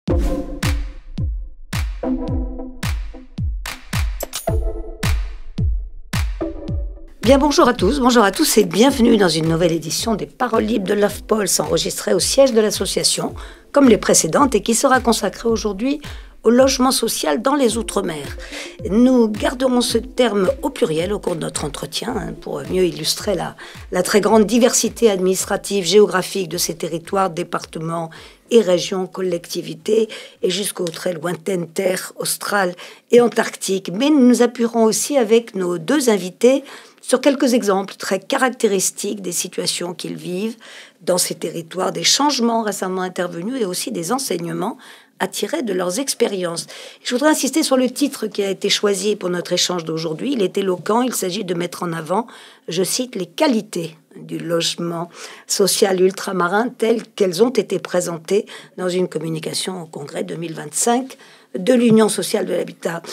Bien, bonjour à tous et bienvenue dans une nouvelle édition des Paroles libres de l'AFPOLS, enregistrée au siège de l'association, comme les précédentes, et qui sera consacrée aujourd'hui au logement social dans les Outre-mer. Nous garderons ce terme au pluriel au cours de notre entretien, pour mieux illustrer la très grande diversité administrative, géographique de ces territoires, départements et régions, collectivités, et jusqu'aux très lointaines terres australes et antarctiques. Mais nous nous appuierons aussi avec nos deux invités sur quelques exemples très caractéristiques des situations qu'ils vivent dans ces territoires, des changements récemment intervenus et aussi des enseignements à tirer de leurs expériences. Je voudrais insister sur le titre qui a été choisi pour notre échange d'aujourd'hui. Il est éloquent, il s'agit de mettre en avant, je cite, les qualités du logement social ultramarin telles qu'elles ont été présentées dans une communication au Congrès 2025 de l'Union sociale de l'habitat.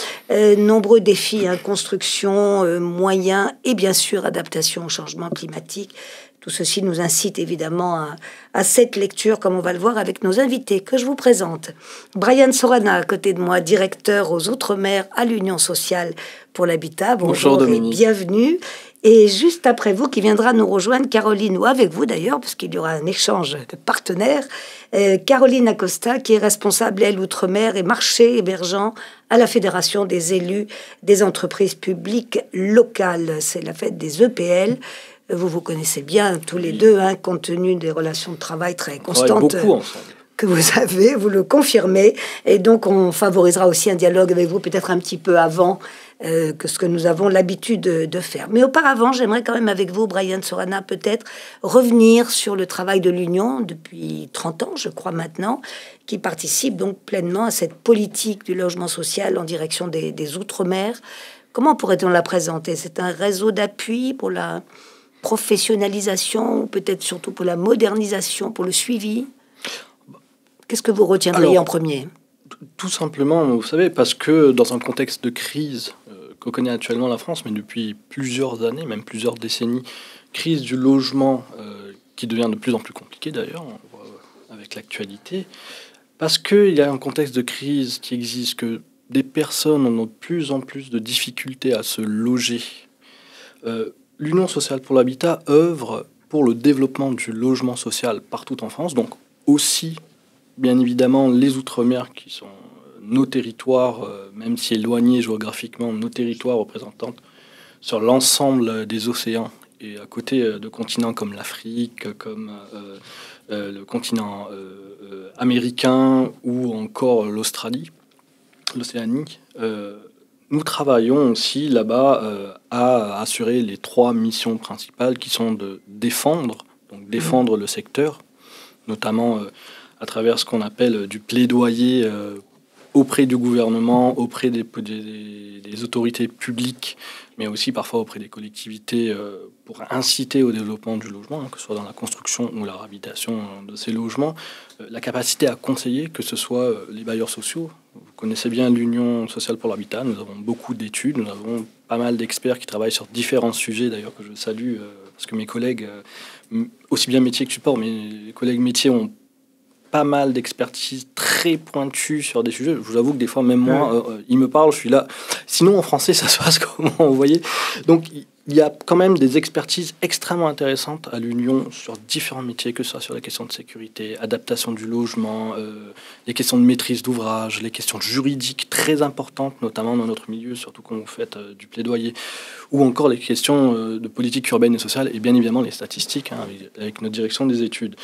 Nombreux défis, construction, moyens et bien sûr adaptation au changement climatique. Tout ceci nous incite évidemment à cette lecture, comme on va le voir avec nos invités que je vous présente. Brian Sorana, à côté de moi, directeur aux Outre-mer à l'Union sociale pour l'habitat. Bonjour et bienvenue. Et juste après vous, qui viendra nous rejoindre, Caroline, ou avec vous d'ailleurs, parce qu'il y aura un échange de partenaires, Caroline Acosta, qui est responsable, elle, Outre-mer et marché émergent à la Fédération des élus des entreprises publiques locales. C'est la fête des EPL. Vous connaissez bien tous les deux, compte tenu des relations de travail très constantes que vous avez, vous le confirmez. Et donc, on favorisera aussi un dialogue avec vous peut-être un petit peu avant que ce que nous avons l'habitude de faire. Mais auparavant, j'aimerais quand même avec vous, Brian Sorana, peut-être revenir sur le travail de l'Union depuis 30 ans, je crois maintenant, qui participe donc pleinement à cette politique du logement social en direction des Outre-mer. Comment pourrait-on la présenter? C'est un réseau d'appui pour la professionnalisation, ou peut-être surtout pour la modernisation, pour le suivi? Qu'est-ce que vous retiendriez en premier? Tout simplement, vous savez, parce que dans un contexte de crise que connaît actuellement la France, mais depuis plusieurs années, même plusieurs décennies, crise du logement qui devient de plus en plus compliquée d'ailleurs, on voit avec l'actualité, parce qu'il y a un contexte de crise qui existe, que des personnes ont de plus en plus de difficultés à se loger. L'Union sociale pour l'habitat œuvre pour le développement du logement social partout en France, donc aussi, bien évidemment, les Outre-mer qui sont nos territoires, même si éloignés géographiquement, nos territoires représentant sur l'ensemble des océans et à côté de continents comme l'Afrique, comme le continent américain ou encore l'Australie, l'Océanie. Nous travaillons aussi là-bas à assurer les 3 missions principales qui sont de défendre le secteur, notamment à travers ce qu'on appelle du plaidoyer auprès du gouvernement, auprès des autorités publiques, mais aussi parfois auprès des collectivités pour inciter au développement du logement, que ce soit dans la construction ou la réhabilitation de ces logements. La capacité à conseiller, que ce soit les bailleurs sociaux. Vous connaissez bien l'Union sociale pour l'habitat, nous avons beaucoup d'études, nous avons pas mal d'experts qui travaillent sur différents sujets, d'ailleurs que je salue, parce que mes collègues, aussi bien métiers que support, mes collègues métiers ont pas mal d'expertise très pointue sur des sujets. Je vous avoue que des fois, même moi, il me parle, je suis là. Sinon, en français, ça se passe comment, vous voyez? Donc, il y a quand même des expertises extrêmement intéressantes à l'Union sur différents métiers, que ce soit sur les questions de sécurité, adaptation du logement, les questions de maîtrise d'ouvrage, les questions juridiques très importantes, notamment dans notre milieu, surtout quand vous faites du plaidoyer, ou encore les questions de politique urbaine et sociale, et bien évidemment les statistiques, avec notre direction des études.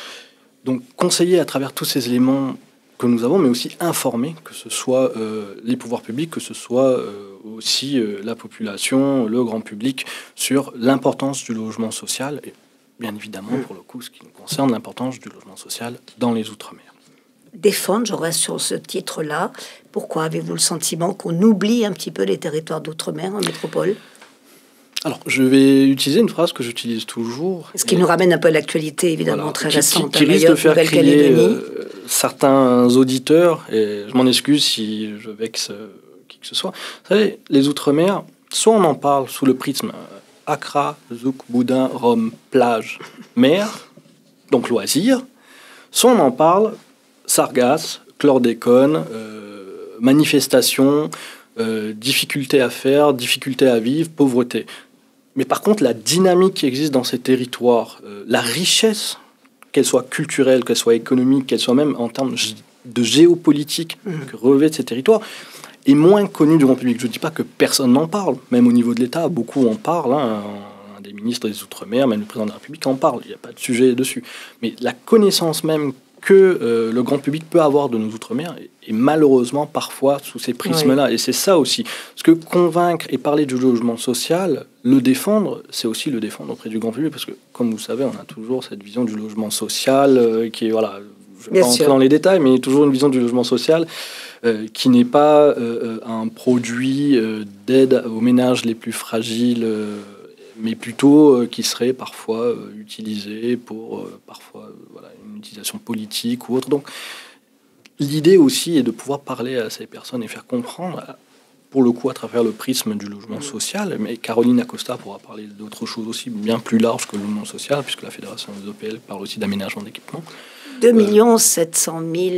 Donc, conseiller à travers tous ces éléments que nous avons, mais aussi informer, que ce soit les pouvoirs publics, que ce soit aussi la population, le grand public, sur l'importance du logement social, et bien évidemment, pour le coup, ce qui nous concerne, l'importance du logement social dans les Outre-mer. Défendre, je reste sur ce titre-là. Pourquoi avez-vous le sentiment qu'on oublie un petit peu les territoires d'Outre-mer en métropole? Alors, je vais utiliser une phrase que j'utilise toujours. Ce qui nous ramène un peu à l'actualité, évidemment, voilà, très récente. Qui risque de faire crier certains auditeurs, et je m'en excuse si je vexe qui que ce soit. Vous savez, les Outre-mer, soit on en parle sous le prisme Accra, Zouk, Boudin, Rome, plage, mer, donc loisirs, soit on en parle Sargasses, chlordécone, manifestations, difficultés à faire, difficultés à vivre, pauvreté. Mais par contre, la dynamique qui existe dans ces territoires, la richesse, qu'elle soit culturelle, qu'elle soit économique, qu'elle soit même en termes de géopolitique que revêtent ces territoires, est moins connue du grand public. Je ne dis pas que personne n'en parle, même au niveau de l'État, beaucoup en parlent, hein, des ministres des Outre-mer, même le président de la République en parle, il n'y a pas de sujet dessus. Mais la connaissance même que le grand public peut avoir de nos Outre-mer est malheureusement parfois sous ces prismes-là. Oui. Et c'est ça aussi. Parce que convaincre et parler du logement social, le défendre, c'est aussi le défendre auprès du grand public. Parce que, comme vous savez, on a toujours cette vision du logement social qui est, voilà, je ne vais pas rentrer dans les détails, mais toujours une vision du logement social qui n'est pas un produit d'aide aux ménages les plus fragiles, mais plutôt qui serait parfois utilisé pour voilà, une utilisation politique ou autre. Donc l'idée aussi est de pouvoir parler à ces personnes et faire comprendre, pour le coup à travers le prisme du logement social, mais Caroline Acosta pourra parler d'autres choses aussi bien plus larges que le logement social, puisque la Fédération des OPL parle aussi d'aménagement d'équipement. 2 700 000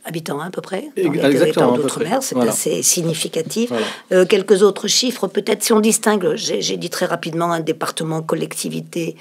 habitants à peu près dans les territoires d'outre-mer, c'est voilà. Assez significatif. Voilà. Quelques autres chiffres, peut-être si on distingue, j'ai dit très rapidement un département, collectivité,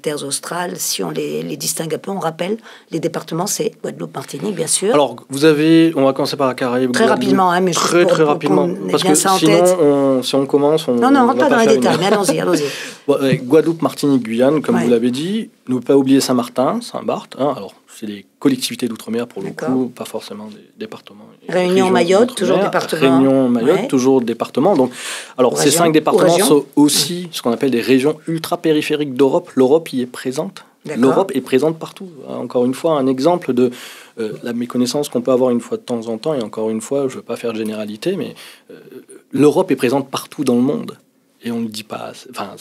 terres australes, si on les distingue un peu, on rappelle, les départements, c'est Guadeloupe, Martinique, bien sûr. Alors, vous avez, on va commencer par la Caraïbe. Très rapidement, hein, mais très rapidement, parce que sinon, si on commence, non, on rentre pas dans les détails, mais allons-y. Bon, Guadeloupe, Martinique, Guyane, comme vous l'avez dit, ne pas oublier Saint-Martin, Saint-Barth, hein, alors c'est des collectivités d'outre-mer pour le coup, pas forcément des départements. Réunion, Mayotte, toujours département. Réunion, Mayotte, toujours département. Donc, alors ces 5 départements sont aussi ce qu'on appelle des régions ultra-périphériques d'Europe. L'Europe y est présente. L'Europe est présente partout. Encore une fois, un exemple de la méconnaissance qu'on peut avoir une fois de temps en temps. Et encore une fois, je ne veux pas faire de généralité, mais l'Europe est présente partout dans le monde. Et on ne le dit pas assez. Enfin,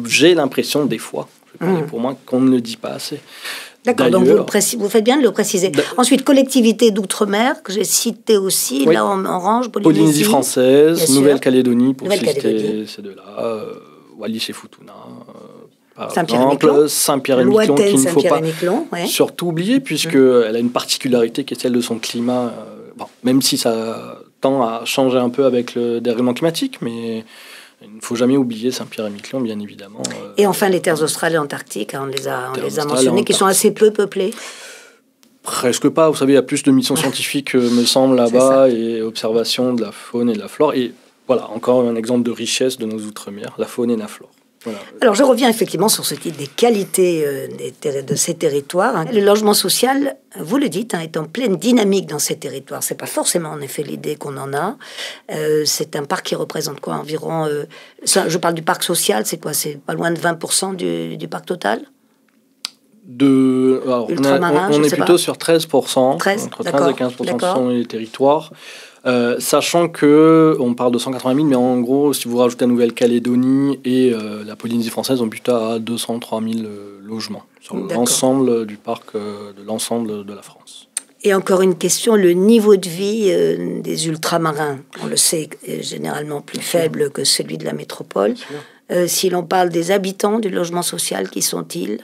j'ai l'impression des fois, je vais parler pour moi, qu'on ne le dit pas assez. D'accord, donc vous faites bien de le préciser. Ensuite, collectivité d'outre-mer, que j'ai cité aussi, là en orange, Polynésie française, Nouvelle-Calédonie, pour citer ces deux-là, Wallis et Futuna, par exemple, Saint-Pierre-et-Miquelon, qu'il ne faut pas surtout oublier, puisqu'elle a une particularité qui est celle de son climat, même si ça tend à changer un peu avec le dérèglement climatique, mais... Il ne faut jamais oublier Saint-Pierre-et-Miquelon, bien évidemment. Et enfin, les terres australes et antarctiques, on les a mentionnées, qui sont assez peu peuplées. Presque pas. Vous savez, il y a plus de missions scientifiques, me semble, là-bas, et observation de la faune et de la flore. Et voilà, encore un exemple de richesse de nos outre-mer, la faune et la flore. Voilà. Alors, je reviens effectivement sur ce titre des qualités de ces territoires. Le logement social, vous le dites, est en pleine dynamique dans ces territoires. C'est pas forcément, en effet, l'idée qu'on en a. C'est un parc qui représente quoi, environ... je parle du parc social, c'est quoi? C'est pas loin de 20% du parc total? Alors, on est plutôt sur 13%. Entre 13 et 15% sont les territoires. Sachant que on parle de 180 000, mais en gros, si vous rajoutez la Nouvelle-Calédonie et la Polynésie française, on bute à 203 000 logements sur l'ensemble du parc de l'ensemble de la France. Et encore une question, le niveau de vie des ultramarins, on le sait, est généralement plus faible que celui de la métropole. Si l'on parle des habitants du logement social, qui sont-ils ?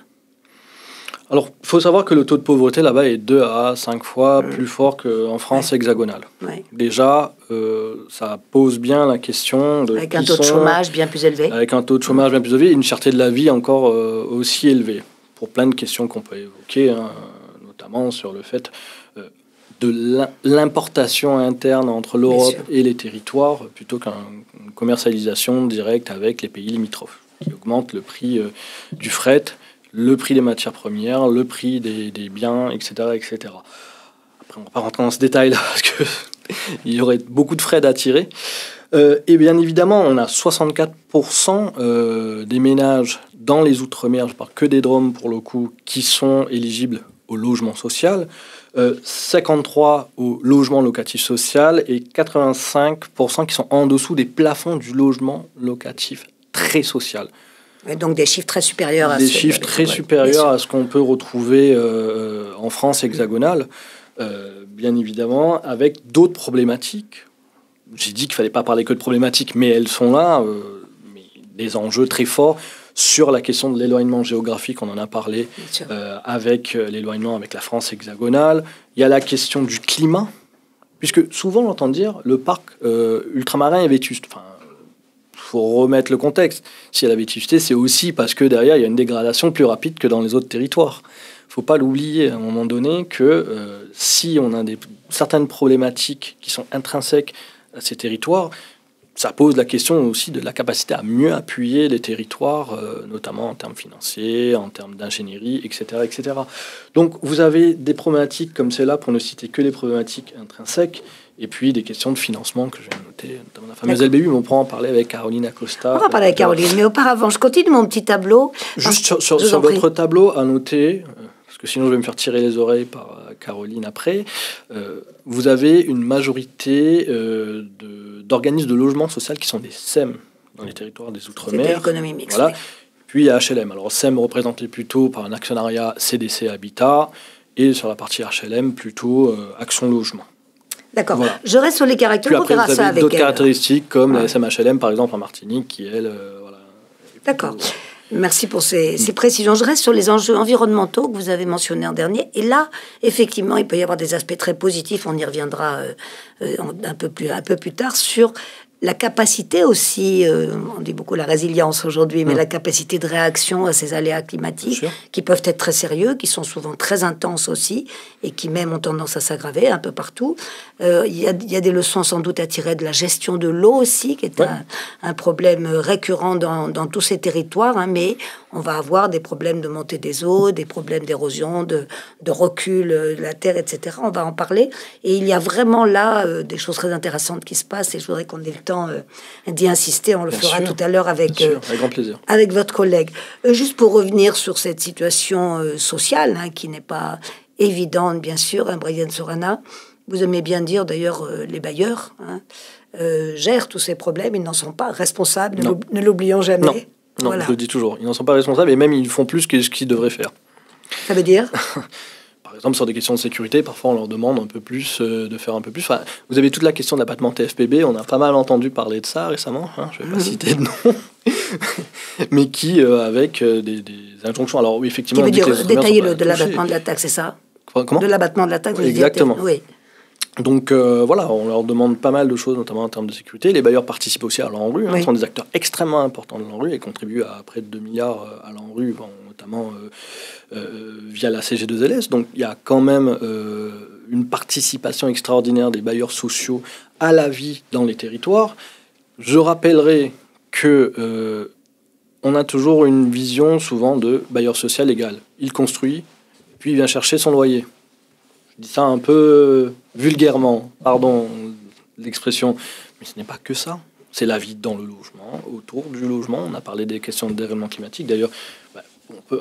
Alors, il faut savoir que le taux de pauvreté là-bas est 2 à 5 fois plus fort qu'en France hexagonale. Déjà, ça pose bien la question de... Avec un taux de chômage bien plus élevé. Avec un taux de chômage bien plus élevé et une cherté de la vie encore aussi élevée. Pour plein de questions qu'on peut évoquer, hein, notamment sur le fait de l'importation interne entre l'Europe et les territoires, plutôt qu'une commercialisation directe avec les pays limitrophes, qui augmente le prix du fret, le prix des matières premières, le prix des biens, etc., etc. Après, on ne va pas rentrer dans ce détail-là, parce qu'il y aurait beaucoup de frais à tirer. Et bien évidemment, on a 64% des ménages dans les Outre-mer, je parle que des DROM pour le coup, qui sont éligibles au logement social, 53% au logement locatif social et 85% qui sont en dessous des plafonds du logement locatif très social. Et donc des chiffres très supérieurs à ce qu'on peut retrouver en France hexagonale, bien évidemment, avec d'autres problématiques. J'ai dit qu'il ne fallait pas parler que de problématiques, mais elles sont là, mais des enjeux très forts Sur la question de l'éloignement géographique, on en a parlé avec l'éloignement avec la France hexagonale. Il y a la question du climat, puisque souvent on entend dire le parc ultramarin est vétuste. Enfin, faut remettre le contexte. Si elle a vétusté, c'est aussi parce que derrière il y a une dégradation plus rapide que dans les autres territoires. Il ne faut pas l'oublier à un moment donné que si on a certaines problématiques qui sont intrinsèques à ces territoires, ça pose la question aussi de la capacité à mieux appuyer les territoires, notamment en termes financiers, en termes d'ingénierie, etc., etc. Donc vous avez des problématiques comme celle-là, pour ne citer que les problématiques intrinsèques, et puis des questions de financement que je vais noter, notamment la fameuse LBU, mais on pourra en parler avec Caroline Acosta. On va parler avec Caroline, mais auparavant, je continue mon petit tableau. Juste sur votre tableau, à noter, parce que sinon je vais me faire tirer les oreilles par Caroline après, vous avez une majorité d'organismes de logement social qui sont des SEM dans les territoires des Outre-mer. C'est de l'économie mixte. Voilà. Puis il y a HLM. Alors SEM représenté plutôt par un actionnariat CDC Habitat, et sur la partie HLM plutôt Action Logement. D'accord. Voilà. Je reste sur les caractéristiques. Puis après, vous avez d'autres caractéristiques comme la SMHLM par exemple en Martinique qui elle voilà. D'accord. Merci pour ces précisions. Je reste sur les enjeux environnementaux que vous avez mentionnés en dernier. Et là, effectivement, il peut y avoir des aspects très positifs. On y reviendra un peu plus tard sur la capacité aussi, on dit beaucoup la résilience aujourd'hui, mais la capacité de réaction à ces aléas climatiques qui peuvent être très sérieux, qui sont souvent très intenses aussi et qui même ont tendance à s'aggraver un peu partout. Il y a des leçons sans doute à tirer de la gestion de l'eau aussi, qui est un problème récurrent dans tous ces territoires, hein, mais on va avoir des problèmes de montée des eaux, des problèmes d'érosion, de recul de la terre, etc. On va en parler. Et il y a vraiment là des choses très intéressantes qui se passent et je voudrais qu'on ait le temps d'y insister. On le fera tout à l'heure avec grand plaisir. Avec votre collègue. Juste pour revenir sur cette situation sociale, hein, qui n'est pas évidente, bien sûr, hein, Brian Sorana, vous aimez bien dire d'ailleurs les bailleurs gèrent tous ces problèmes, ils n'en sont pas responsables, ne l'oublions jamais. Non, je le dis toujours, ils n'en sont pas responsables et même ils font plus que ce qu'ils devraient faire. Ça veut dire Par exemple, sur des questions de sécurité, parfois on leur demande un peu plus, de faire un peu plus. Enfin, vous avez toute la question de l'abattement TFPB, on a pas mal entendu parler de ça récemment, hein, je ne vais pas citer de nom, mais qui, avec des injonctions. Alors oui, effectivement... Qui veut dire détailler de l'abattement de la taxe, c'est ça? Comment? De l'abattement de la taxe. Exactement. Oui. Donc voilà, on leur demande pas mal de choses, notamment en termes de sécurité. Les bailleurs participent aussi à l'ANRU, hein, sont des acteurs extrêmement importants de l'ANRU et contribuent à près de 2 milliards à l'ANRU, notamment via la CG2LS. Donc il y a quand même une participation extraordinaire des bailleurs sociaux à la vie dans les territoires. Je rappellerai que on a toujours une vision souvent de bailleur social égal. Il construit, puis il vient chercher son loyer. Je dis ça un peu vulgairement, pardon l'expression, mais ce n'est pas que ça. C'est la vie dans le logement, autour du logement. On a parlé des questions de dérèglement climatique. D'ailleurs,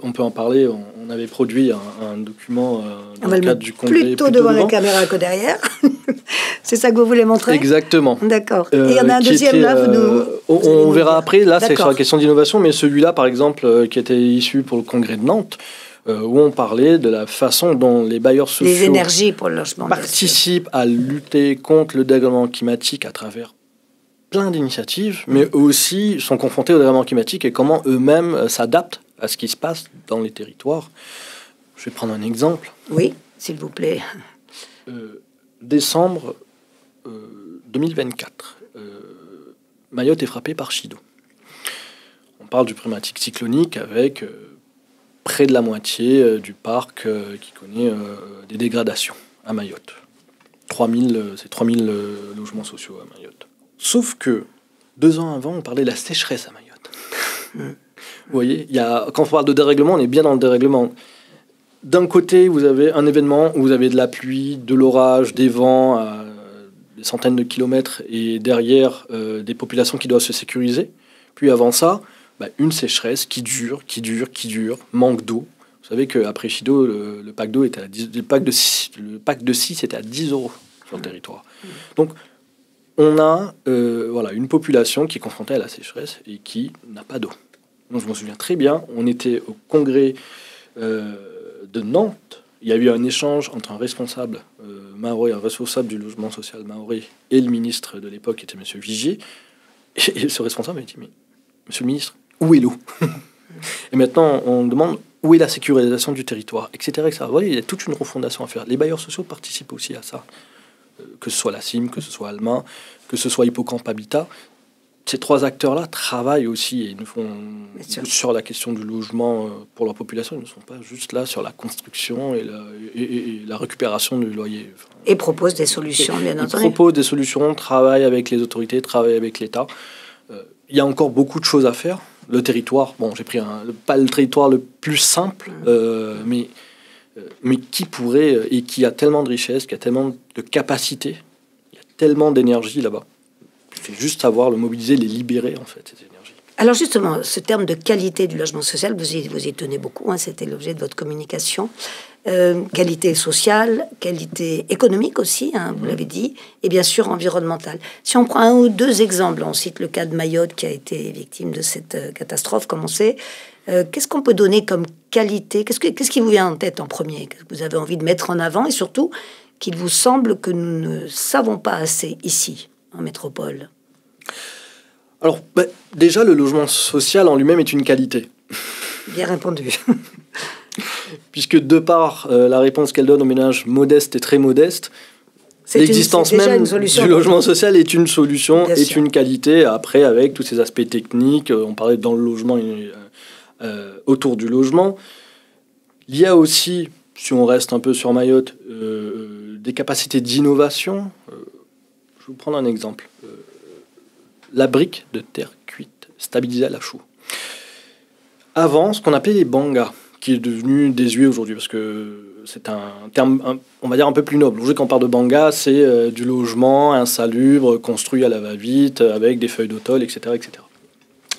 on peut en parler. On avait produit un document dans le cadre du congrès. Plutôt devant la caméra que derrière. C'est ça que vous voulez montrer? Exactement. D'accord. Et il y en a un deuxième là. On verra après. Là, c'est sur la question d'innovation, mais celui-là, par exemple, qui était issu pour le congrès de Nantes, où on parlait de la façon dont les bailleurs sociaux les énergies pour le logement participent à lutter contre le dérèglement climatique à travers plein d'initiatives, mais aussi sont confrontés au dérèglement climatique et comment eux-mêmes s'adaptent à ce qui se passe dans les territoires. Je vais prendre un exemple. Oui, s'il vous plaît. Décembre 2024, Mayotte est frappée par Chido. On parle du problématique cyclonique avec près de la moitié du parc qui connaît des dégradations à Mayotte. 3000 logements sociaux à Mayotte. Sauf que 2 ans avant, on parlait de la sécheresse à Mayotte. Vous voyez, quand on parle de dérèglement, on est bien dans le dérèglement. D'un côté, vous avez un événement où vous avez de la pluie, de l'orage, des vents à des centaines de kilomètres, et derrière, des populations qui doivent se sécuriser. Puis avant ça, une sécheresse qui dure, manque d'eau. Vous savez qu'après Chido, le pack d'eau était le pack de 6 était à 10 € sur le territoire. Donc, on a une population qui est confrontée à la sécheresse et qui n'a pas d'eau. Donc, je me souviens très bien, on était au congrès de Nantes. Il y a eu un échange entre un responsable mahorais, un responsable du logement social mahorais, et le ministre de l'époque, qui était M. Vigier. Et ce responsable m'a dit, mais monsieur le ministre, où est l'eau? Et maintenant, on demande où est la sécurisation du territoire, etc. etc. Vous voyez, il y a toute une refondation à faire. Les bailleurs sociaux participent aussi à ça. Que ce soit la CIM, que ce soit Alma, que ce soit Hippocampe Habitat. Ces trois acteurs-là travaillent aussi et nous font sur la question du logement pour leur population. Ils ne sont pas juste là sur la construction et la récupération du loyer. Enfin, et proposent des solutions, bien entendu. Ils proposent des solutions, travaillent avec les autorités, travaillent avec l'État. Il y a encore beaucoup de choses à faire. Le territoire, bon, j'ai pris pas le territoire le plus simple, mais qui pourrait et qui a tellement de richesses, qui a tellement de capacités, il y a tellement d'énergie là-bas. Il faut juste savoir le mobiliser, les libérer, en fait, cette énergie. Alors justement, ce terme de qualité du logement social, vous y tenez beaucoup, hein, c'était l'objet de votre communication. Qualité sociale, qualité économique aussi, hein, vous l'avez dit, et bien sûr environnementale. Si on prend un ou deux exemples, on cite le cas de Mayotte qui a été victime de cette catastrophe, comme on sait. Qu'est-ce qu'on peut donner comme qualité? Qu'est-ce qui vous vient en tête en premier? Qu'est-ce que vous avez envie de mettre en avant? Et surtout, qu'il vous semble que nous ne savons pas assez ici, en métropole? Alors, déjà, le logement social en lui-même est une qualité. Bien répondu. Puisque de par la réponse qu'elle donne aux ménages modestes et très modestes, l'existence même du logement social est une solution, est une qualité. Après, avec tous ces aspects techniques, on parlait dans le logement, autour du logement. Il y a aussi, si on reste un peu sur Mayotte, des capacités d'innovation. Je vais vous prendre un exemple. La brique de terre cuite, stabilisée à la chaux. Avant, ce qu'on appelait les bangas, qui est devenu désuet aujourd'hui, parce que c'est un terme, on va dire, un peu plus noble. Aujourd'hui, quand on parle de banga, c'est du logement insalubre, construit à la va-vite, avec des feuilles d'autol, etc., etc.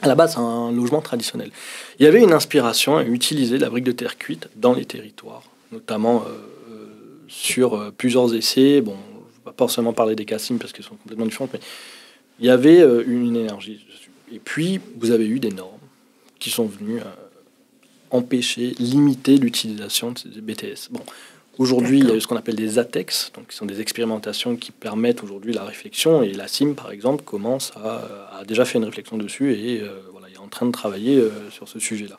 À la base, c'est un logement traditionnel. Il y avait une inspiration à utiliser la brique de terre cuite dans les territoires, notamment sur plusieurs essais. Bon, je ne vais pas forcément parler des Cassim, parce qu'elles sont complètement différentes, mais il y avait une énergie. Et puis, vous avez eu des normes qui sont venues empêcher, limiter l'utilisation de ces BTS. Bon, aujourd'hui, il y a eu ce qu'on appelle des ATEX, donc qui sont des expérimentations qui permettent aujourd'hui la réflexion. Et la CIM, par exemple, a déjà fait une réflexion dessus et voilà, est en train de travailler sur ce sujet-là.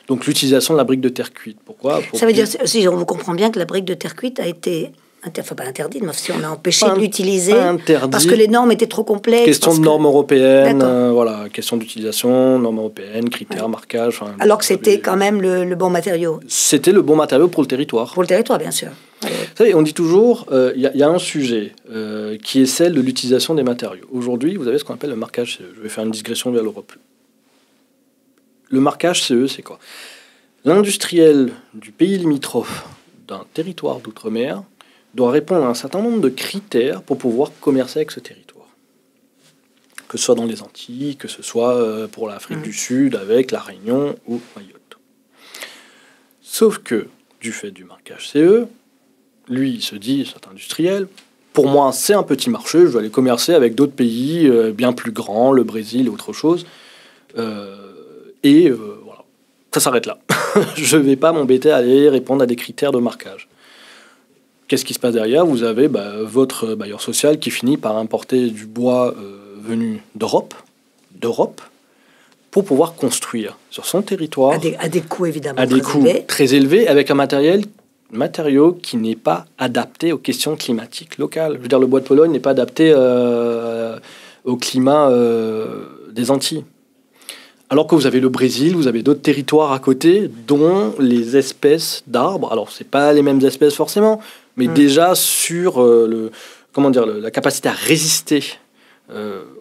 Donc, l'utilisation de la brique de terre cuite. Pourquoi? Ça veut dire, si on vous comprend bien, que la brique de terre cuite a été... Enfin, pas interdit, mais si on a empêché de l'utiliser parce que les normes étaient trop complexes. Question de normes européennes, voilà, question d'utilisation, normes européennes, critères, marquage. Alors que c'était quand même le bon matériau. C'était le bon matériau pour le territoire. Pour le territoire, bien sûr. Vous savez, on dit toujours, il y a un sujet qui est celle de l'utilisation des matériaux. Aujourd'hui, vous avez ce qu'on appelle le marquage CE. Je vais faire une digression vers l'Europe. Le marquage CE, c'est quoi? L'industriel du pays limitrophe d'un territoire d'outre-mer doit répondre à un certain nombre de critères pour pouvoir commercer avec ce territoire. Que ce soit dans les Antilles, que ce soit pour l'Afrique du Sud, avec la Réunion ou Mayotte. Sauf que, du fait du marquage CE, lui, il se dit, cet industriel, pour moi, c'est un petit marché, je vais aller commercer avec d'autres pays bien plus grands, le Brésil et autre chose. Voilà, ça s'arrête là. Je ne vais pas m'embêter à aller répondre à des critères de marquage. Qu'est-ce qui se passe derrière? Vous avez votre bailleur social qui finit par importer du bois venu d'Europe, pour pouvoir construire sur son territoire. À des coûts évidemment à des coûts très élevés, avec un matériau qui n'est pas adapté aux questions climatiques locales. Je veux dire, le bois de Pologne n'est pas adapté au climat des Antilles. Alors que vous avez le Brésil, vous avez d'autres territoires à côté, dont les espèces d'arbres, alors c'est pas les mêmes espèces forcément, mais déjà sur la capacité à résister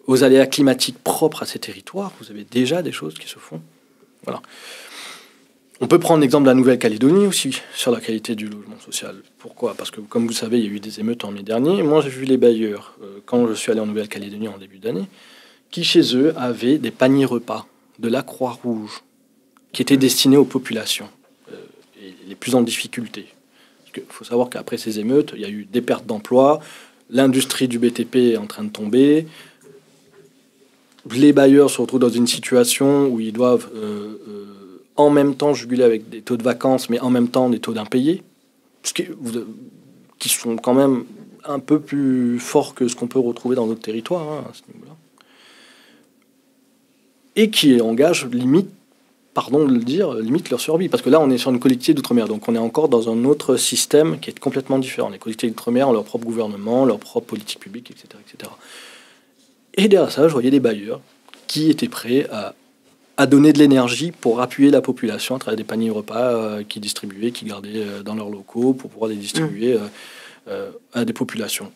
aux aléas climatiques propres à ces territoires, vous avez déjà des choses qui se font. Voilà. On peut prendre l'exemple de la Nouvelle-Calédonie aussi, sur la qualité du logement social. Pourquoi? Parce que, comme vous savez, il y a eu des émeutes en mai dernier. Moi, j'ai vu les bailleurs, quand je suis allé en Nouvelle-Calédonie en début d'année, qui, chez eux, avaient des paniers repas de la Croix-Rouge, qui étaient destinés aux populations les plus en difficulté. Il faut savoir qu'après ces émeutes, il y a eu des pertes d'emplois, l'industrie du BTP est en train de tomber, les bailleurs se retrouvent dans une situation où ils doivent en même temps juguler avec des taux de vacances, mais en même temps des taux d'impayés, qui sont quand même un peu plus forts que ce qu'on peut retrouver dans d'autres territoires, à ce niveau-là. Et qui engagent limite pardon de le dire, limite leur survie. Parce que là, on est sur une collectivité d'outre-mer, donc on est encore dans un autre système qui est complètement différent. Les collectivités d'outre-mer ont leur propre gouvernement, leur propre politique publique, etc., etc. Et derrière ça, je voyais des bailleurs qui étaient prêts à donner de l'énergie pour appuyer la population à travers des paniers repas qui distribuaient, qui gardaient dans leurs locaux pour pouvoir les distribuer à des populations.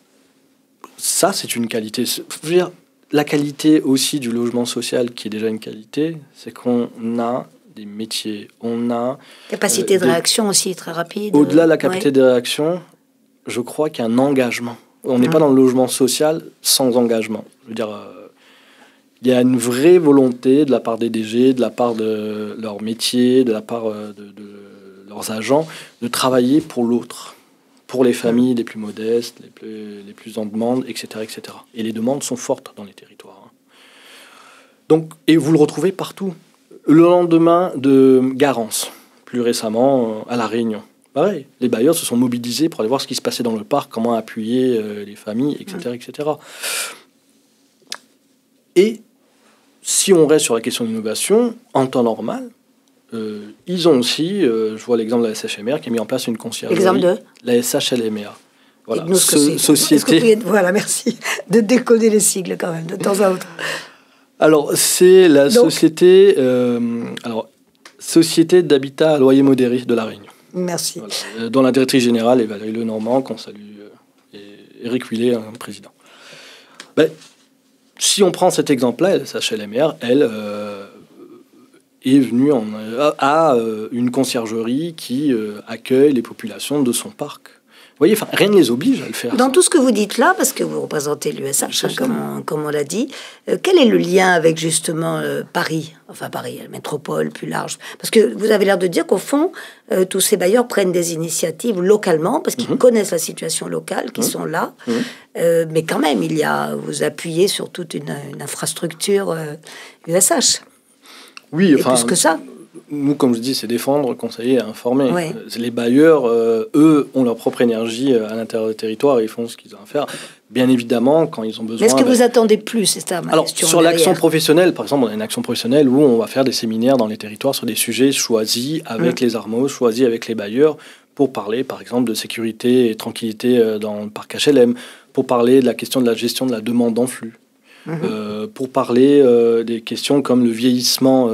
Ça, c'est une qualité. Je veux dire, la qualité aussi du logement social, qui est déjà une qualité, c'est qu'on a des métiers, on a... Capacité de réaction aussi très rapide. Au-delà de la capacité de réaction, je crois qu'il y a un engagement. On n'est pas dans le logement social sans engagement. Je veux dire, il y a une vraie volonté de la part des DG, de la part de leur métier, de la part de leurs agents, de travailler pour l'autre, pour les familles les plus modestes, les plus en demande, etc., etc. Et les demandes sont fortes dans les territoires. Donc, et vous le retrouvez partout. Le lendemain de Garance, plus récemment à La Réunion, pareil, les bailleurs se sont mobilisés pour aller voir ce qui se passait dans le parc, comment appuyer les familles, etc., etc. Et si on reste sur la question d'innovation, en temps normal, ils ont aussi, je vois l'exemple de la SHMR qui a mis en place une conciergerie. L'exemple de la SHLMR. Voilà, société. Voilà, merci de décoder les sigles quand même de temps à autre. Alors c'est la société, Société d'habitat à loyer modéré de La Réunion. Merci. Voilà, dont la directrice générale est Valérie Lenormand, qu'on salue, et Éric Huillet, un président. Ben, si on prend cet exemple-là, la SHLMR, elle est venue à une conciergerie qui accueille les populations de son parc. Vous voyez, rien ne les oblige à le faire. Dans tout ce que vous dites là, parce que vous représentez l'USH, comme on l'a dit, quel est le lien avec justement Paris, enfin Paris, la métropole plus large? Parce que vous avez l'air de dire qu'au fond, tous ces bailleurs prennent des initiatives localement, parce qu'ils connaissent la situation locale, qui sont là. Mais quand même, vous appuyez sur toute une infrastructure USH. Oui, enfin, et plus que ça. Nous, comme je dis, c'est défendre, conseiller et informer. Oui. Les bailleurs, eux, ont leur propre énergie à l'intérieur du territoire et ils font ce qu'ils ont à faire. Bien évidemment, quand ils ont besoin... Mais est-ce que vous attendez plus? C'est ça ma question. Sur l'action professionnelle, par exemple, on a une action professionnelle où on va faire des séminaires dans les territoires sur des sujets choisis avec les ARMO, choisis avec les bailleurs, pour parler, par exemple, de sécurité et tranquillité dans le parc HLM, pour parler de la question de la gestion de la demande en flux, pour parler des questions comme le vieillissement...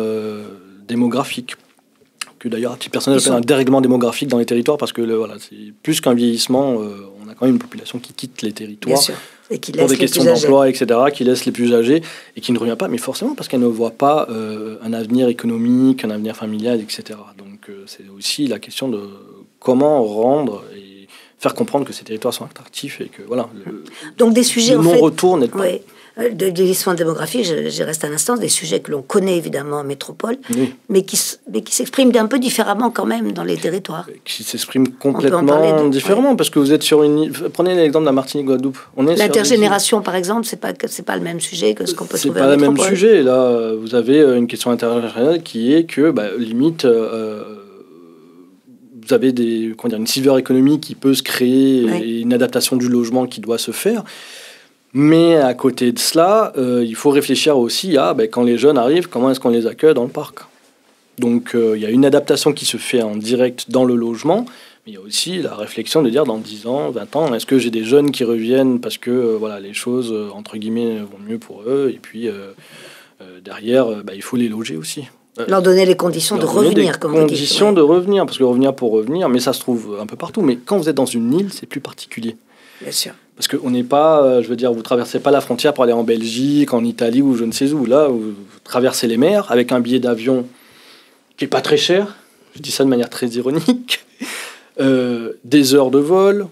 démographique, que d'ailleurs à titre personnel appelle un dérèglement démographique dans les territoires, parce que voilà, c'est plus qu'un vieillissement, on a quand même une population qui quitte les territoires et qui pour des questions d'emploi, etc., qui laisse les plus âgés et qui ne revient pas, mais forcément parce qu'elle ne voit pas un avenir économique, un avenir familial, etc. Donc c'est aussi la question de comment rendre et faire comprendre que ces territoires sont attractifs et que voilà, donc des sujets le non-retour n'est pas... de vieillissement démographique, je reste un instant, des sujets que l'on connaît évidemment en métropole, mais qui s'expriment un peu différemment quand même dans les territoires. Qui s'expriment complètement différemment, parce que vous êtes sur une île... Prenez l'exemple de la Martinique-Guadeloupe. L'intergénération, par exemple, c'est pas le même sujet que ce qu'on peut trouver en métropole. C'est pas le même sujet. Là, vous avez une question intergénérationnelle qui est que, limite... vous avez une silver economy qui peut se créer et une adaptation du logement qui doit se faire. Mais à côté de cela, il faut réfléchir aussi à quand les jeunes arrivent, comment est-ce qu'on les accueille dans le parc. Donc il y a une adaptation qui se fait en direct dans le logement, mais il y a aussi la réflexion de dire dans 10 ans, 20 ans, est-ce que j'ai des jeunes qui reviennent parce que les choses, entre guillemets, vont mieux pour eux, et puis derrière, il faut les loger aussi. Leur donner les conditions de revenir, comme vous dites. Conditions de revenir, parce que revenir pour revenir, mais ça se trouve un peu partout. Mais quand vous êtes dans une île, c'est plus particulier. Bien sûr. Parce qu'on n'est pas, vous traversez pas la frontière pour aller en Belgique, en Italie ou je ne sais où. Là, vous traversez les mers avec un billet d'avion qui n'est pas très cher. Je dis ça de manière très ironique. Des heures de vol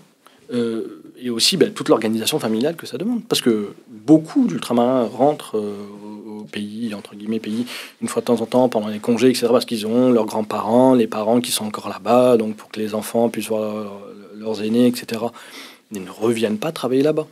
et aussi toute l'organisation familiale que ça demande. Parce que beaucoup d'ultramarins rentrent au pays, entre guillemets, pays, une fois de temps en temps pendant les congés, etc. Parce qu'ils ont leurs grands-parents, les parents qui sont encore là-bas, donc pour que les enfants puissent voir leurs aînés, etc. Ils ne reviennent pas travailler là-bas.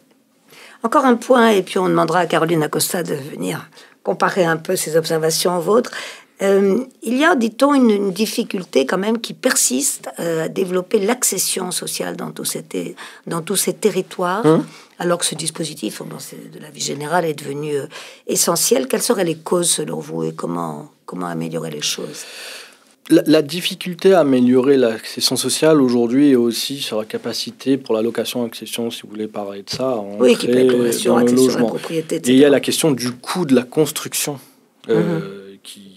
Encore un point, et puis on demandera à Caroline Acosta de venir comparer un peu ses observations aux vôtres. Il y a, dit-on, une difficulté quand même qui persiste à développer l'accession sociale dans tous ces territoires, alors que ce dispositif de la vie générale est devenu essentiel. Quelles seraient les causes selon vous et comment améliorer les choses? La difficulté à améliorer l'accession sociale aujourd'hui est aussi sur la capacité pour la location-accession, si vous voulez parler de ça, à entrer dans le logement. Et il y a la question du coût de la construction.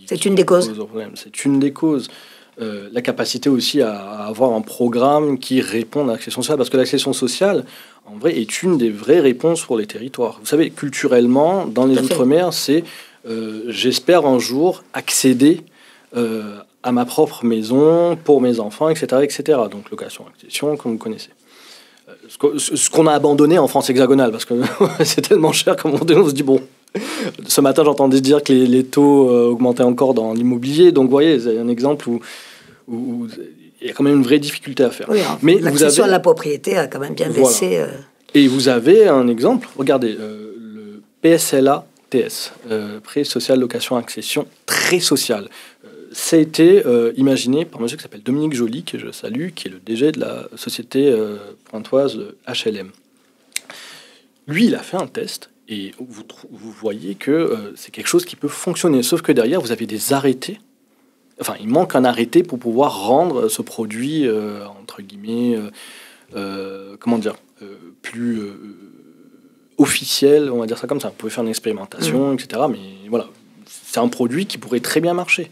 C'est une des causes. C'est une des causes. La capacité aussi à avoir un programme qui réponde à l'accession sociale, parce que l'accession sociale, en vrai, est une des vraies réponses pour les territoires. Vous savez, culturellement, dans les Outre-mer, c'est j'espère un jour accéder à ma propre maison, pour mes enfants, etc. etc. Donc location-accession, comme vous connaissez. Ce qu'on a abandonné en France hexagonale, parce que c'est tellement cher, comme on se dit, bon... Ce matin, j'entendais dire que les taux augmentaient encore dans l'immobilier. Donc, vous voyez, c'est un exemple où il y a quand même une vraie difficulté à faire. Oui, mais l'accession à la propriété a quand même bien baissé. Et vous avez un exemple. Regardez, le PSLA-TS, Prêt Social Location Accession, très social. Ça a été imaginé par un monsieur qui s'appelle Dominique Joly, que je salue, qui est le DG de la société pointoise HLM. Lui, il a fait un test. Et vous voyez que c'est quelque chose qui peut fonctionner. Sauf que derrière, vous avez des arrêtés. Enfin, il manque un arrêté pour pouvoir rendre ce produit, entre guillemets, plus officiel, on va dire ça comme ça. Vous pouvez faire une expérimentation, etc. Mais voilà, c'est un produit qui pourrait très bien marcher.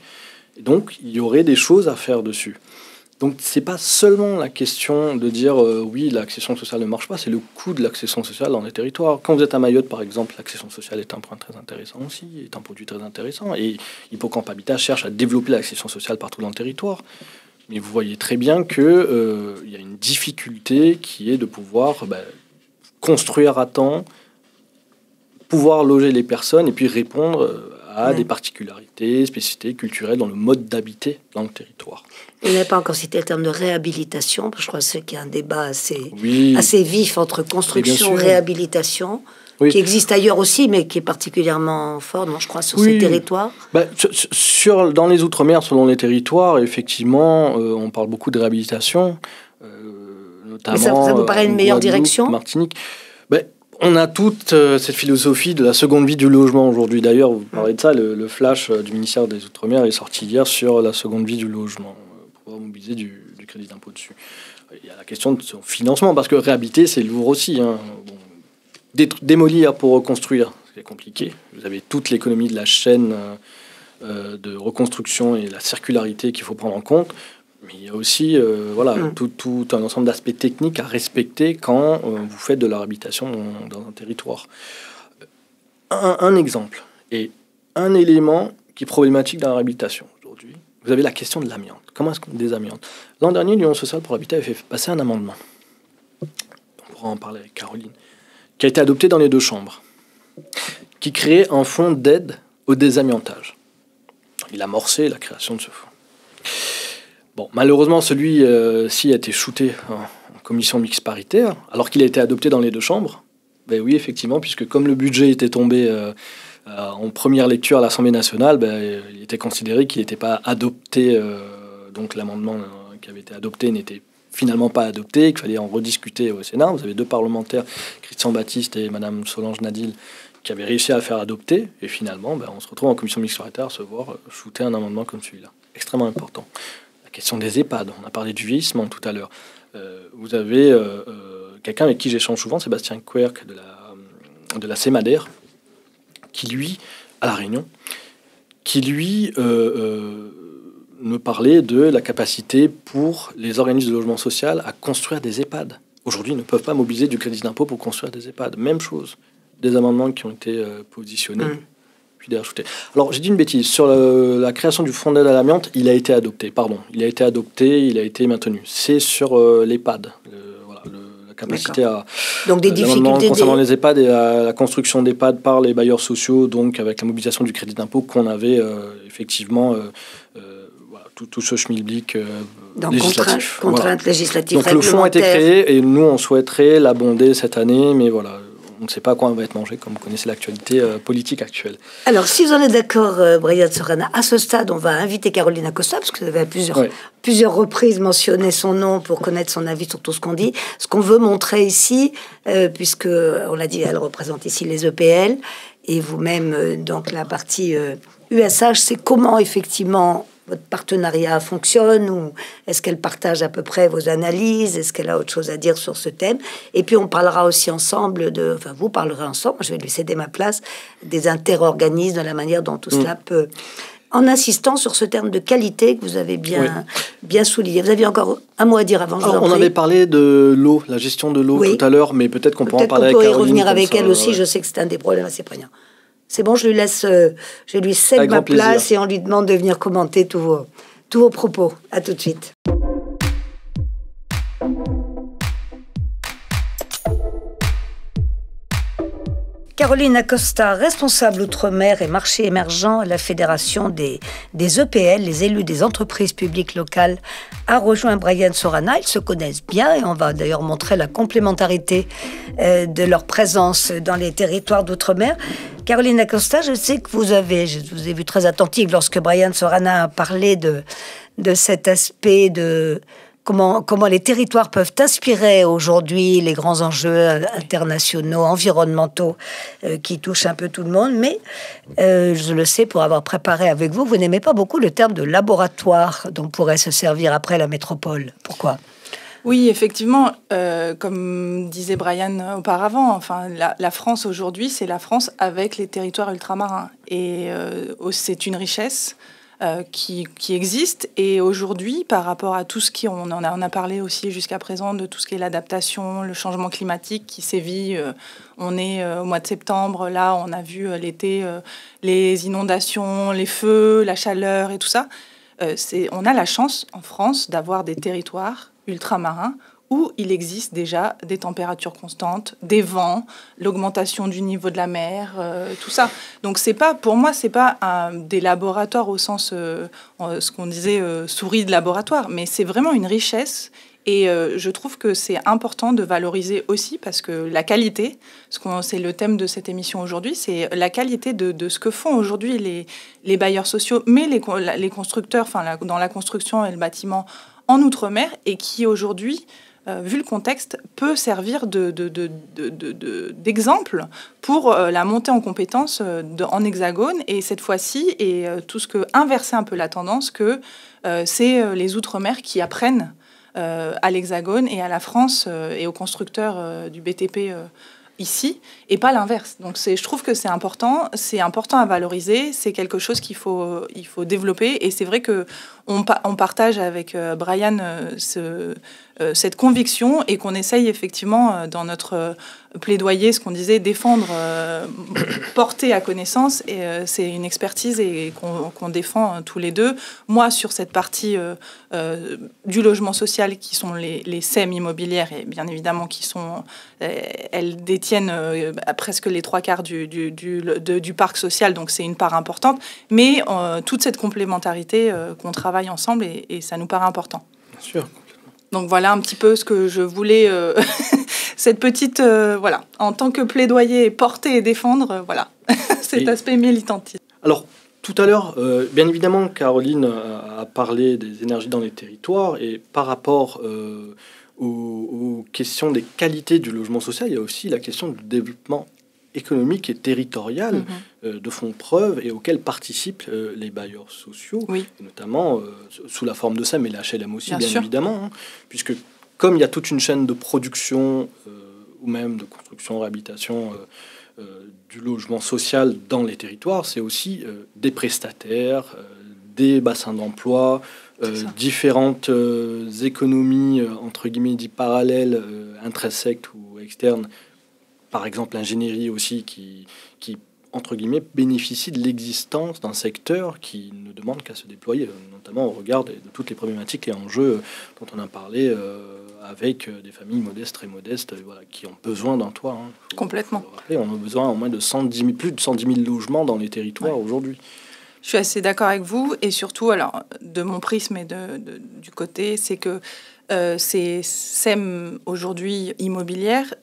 Et donc, il y aurait des choses à faire dessus. Donc, c'est pas seulement la question de dire oui, l'accession sociale ne marche pas, c'est le coût de l'accession sociale dans les territoires. Quand vous êtes à Mayotte, par exemple, l'accession sociale est un point très intéressant aussi, est un produit très intéressant. Et Hippocampe Habitat cherche à développer l'accession sociale partout dans le territoire. Mais vous voyez très bien qu'il y a une difficulté qui est de pouvoir construire à temps, pouvoir loger les personnes et puis répondre à des particularités, spécificités culturelles dans le mode d'habiter dans le territoire. Vous n'avez pas encore cité le terme de réhabilitation, parce que je crois qu'il y a un débat assez vif entre construction et réhabilitation, qui existe ailleurs aussi, mais qui est particulièrement fort, je crois, sur ces territoires. Dans les Outre-mer, selon les territoires, effectivement, on parle beaucoup de réhabilitation, notamment... Mais ça vous paraît une meilleure direction ? Martinique. On a toute cette philosophie de la seconde vie du logement aujourd'hui. D'ailleurs, vous parlez de ça, le flash du ministère des Outre-mer est sorti hier sur la seconde vie du logement, pour pouvoir mobiliser du crédit d'impôt dessus. Il y a la question de son financement, parce que réhabiliter, c'est lourd aussi. Démolir pour reconstruire, c'est compliqué. Vous avez toute l'économie de la chaîne de reconstruction et la circularité qu'il faut prendre en compte. Mais il y a aussi tout un ensemble d'aspects techniques à respecter quand vous faites de la réhabilitation dans un territoire. Un exemple et un élément qui est problématique dans la réhabilitation aujourd'hui. Vous avez la question de l'amiante. Comment est-ce qu'on désamiante ? L'an dernier, l'Union sociale pour l'habitat avait fait passer un amendement. On pourra en parler avec Caroline. Qui a été adopté dans les 2 chambres. Qui créait un fonds d'aide au désamiantage. Il a amorcé la création de ce fonds. Bon, malheureusement, celui-ci a été shooté en commission mixte paritaire, alors qu'il a été adopté dans les 2 chambres. Oui, effectivement, puisque comme le budget était tombé en première lecture à l'Assemblée nationale, il était considéré qu'il n'était pas adopté. Donc l'amendement qui avait été adopté n'était finalement pas adopté, qu'il fallait en rediscuter au Sénat. Vous avez 2 parlementaires, Christian Baptiste et Madame Solange Nadil, qui avaient réussi à le faire adopter. Et finalement, on se retrouve en commission mixte paritaire à se voir shooter un amendement comme celui-là. Extrêmement important. La question des EHPAD, on a parlé du vieillissement tout à l'heure. Vous avez quelqu'un avec qui j'échange souvent, Sébastien Querc de la CEMADER, qui lui, à La Réunion, me parlait de la capacité pour les organismes de logement social à construire des EHPAD. Aujourd'hui, ils ne peuvent pas mobiliser du crédit d'impôt pour construire des EHPAD. Même chose, des amendements qui ont été positionnés. Puis d'ajouter. Alors, j'ai dit une bêtise. Sur la création du fonds d'aide à l'amiante, il a été adopté. Il a été adopté, il a été maintenu. C'est sur l'EHPAD. La capacité à... Donc, des difficultés... Concernant les EHPAD et la construction d'EHPAD par les bailleurs sociaux, donc avec la mobilisation du crédit d'impôt qu'on avait effectivement... tout ce schmilblick législatif. Contrainte législative donc, le fonds a été créé et nous, on souhaiterait l'abonder cette année, mais voilà... on ne sait pas à quoi on va être mangé, comme vous connaissez l'actualité politique actuelle. Alors, si vous en êtes d'accord, Brian Sorana, à ce stade, on va inviter Caroline Acosta, parce que vous avez à plusieurs reprises mentionné son nom pour connaître son avis sur tout ce qu'on dit. Ce qu'on veut montrer ici, puisque, on l'a dit, elle représente ici les EPL, et vous-même, donc la partie USH, c'est comment effectivement votre partenariat fonctionne, ou est-ce qu'elle partage à peu près vos analyses, est-ce qu'elle a autre chose à dire sur ce thème. Et puis on parlera aussi ensemble vous parlerez ensemble, je vais lui céder ma place, des interorganismes, de la manière dont tout cela peut, en insistant sur ce terme de qualité que vous avez bien souligné. Vous aviez encore un mot à dire avant. On avait parlé de l'eau, la gestion de l'eau tout à l'heure, mais peut-être qu'on peut en parler avec Caroline. Y revenir avec elle aussi, je sais que c'est un des problèmes assez prégnants. C'est bon, je lui cède ma place et on lui demande de venir commenter tous vos propos. À tout de suite. Caroline Acosta, responsable Outre-mer et marché émergent à la Fédération des EPL, les élus des entreprises publiques locales, a rejoint Brian Sorana. Ils se connaissent bien et on va d'ailleurs montrer la complémentarité de leur présence dans les territoires d'Outre-mer. Caroline Acosta, je sais que je vous ai vu très attentive lorsque Brian Sorana a parlé de cet aspect de comment les territoires peuvent inspirer aujourd'hui les grands enjeux internationaux, environnementaux qui touchent un peu tout le monde. Mais je le sais pour avoir préparé avec vous, vous n'aimez pas beaucoup le terme de laboratoire dont pourrait se servir après la métropole. Pourquoi ? Oui, effectivement, comme disait Brian auparavant, enfin, la France aujourd'hui, c'est la France avec les territoires ultramarins. Et c'est une richesse qui existe. Et aujourd'hui, par rapport à tout ce on en a parlé aussi jusqu'à présent, de tout ce qui est l'adaptation, le changement climatique qui sévit. On est au mois de septembre, là, on a vu l'été, les inondations, les feux, la chaleur et tout ça. On a la chance en France d'avoir des territoires ultramarins où il existe déjà des températures constantes, des vents, l'augmentation du niveau de la mer, tout ça. Donc pour moi, c'est pas des laboratoires au sens ce qu'on disait souris de laboratoire, mais c'est vraiment une richesse. Et je trouve que c'est important de valoriser aussi parce que la qualité, c'est le thème de cette émission aujourd'hui, c'est la qualité de ce que font aujourd'hui les bailleurs sociaux, mais les constructeurs, dans la construction et le bâtiment en Outre-mer, et qui aujourd'hui, vu le contexte, peut servir d'exemple pour la montée en compétences en Hexagone. Et cette fois-ci, inverser un peu la tendance que c'est les Outre-mer qui apprennent à l'Hexagone et à la France et aux constructeurs du BTP ici, et pas l'inverse. Donc je trouve que c'est important à valoriser, c'est quelque chose il faut développer, et c'est vrai que on partage avec Brian cette conviction, et qu'on essaye effectivement dans notre plaidoyer, ce qu'on disait, défendre, porter à connaissance, et c'est une expertise et qu'on défend tous les deux. Moi, sur cette partie du logement social, qui sont les SEM immobilières, et bien évidemment elles détiennent presque les 3/4 du parc social, donc c'est une part importante, mais toute cette complémentarité qu'on travaille ensemble, et ça nous paraît important. Bien sûr. Donc voilà un petit peu ce que je voulais, cette petite, voilà, en tant que plaidoyer, porter et défendre, voilà, cet aspect militantiste. Alors, tout à l'heure, bien évidemment, Caroline a parlé des énergies dans les territoires, et par rapport aux questions des qualités du logement social, il y a aussi la question du développement économique et territorial de font preuve, et auquel participent les bailleurs sociaux, et notamment sous la forme de ça, mais la HLM aussi, bien évidemment, puisque comme il y a toute une chaîne de production ou même de construction, réhabilitation du logement social dans les territoires, c'est aussi des prestataires, des bassins d'emploi, différentes économies, entre guillemets, dites parallèles, intrinsèques ou externes. Par exemple, l'ingénierie aussi, qui entre guillemets, bénéficie de l'existence d'un secteur qui ne demande qu'à se déployer, notamment au regard de toutes les problématiques et enjeux dont on a parlé avec des familles modestes, très modestes, voilà, qui ont besoin d'un toit. Complètement. On a besoin au moins de plus de 110 000 logements dans les territoires aujourd'hui. Je suis assez d'accord avec vous, et surtout, alors, de mon prisme et du côté, c'est que ces SEM aujourd'hui immobilières,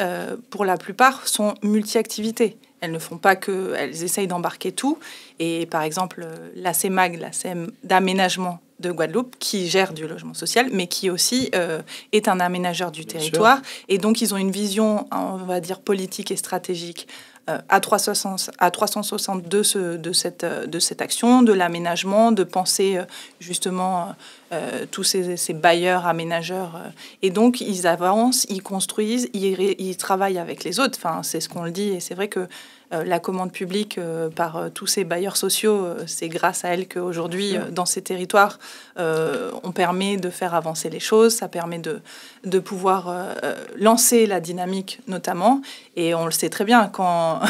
pour la plupart, sont multi-activités. Elles ne font pas que... Elles essayent d'embarquer tout. Et par exemple, la CEMAG, la SEM d'aménagement de Guadeloupe, qui gère du logement social, mais qui aussi est un aménageur du territoire. Et donc, ils ont une vision, on va dire, politique et stratégique à 360 de cette action, de l'aménagement, de penser justement tous ces bailleurs, aménageurs. Et donc, ils avancent, ils construisent, ils travaillent avec les autres. Enfin, c'est ce qu'on le dit. Et c'est vrai que la commande publique par tous ces bailleurs sociaux, c'est grâce à elle qu'aujourd'hui, dans ces territoires, on permet de faire avancer les choses. Ça permet de pouvoir lancer la dynamique, notamment. Et on le sait très bien, quand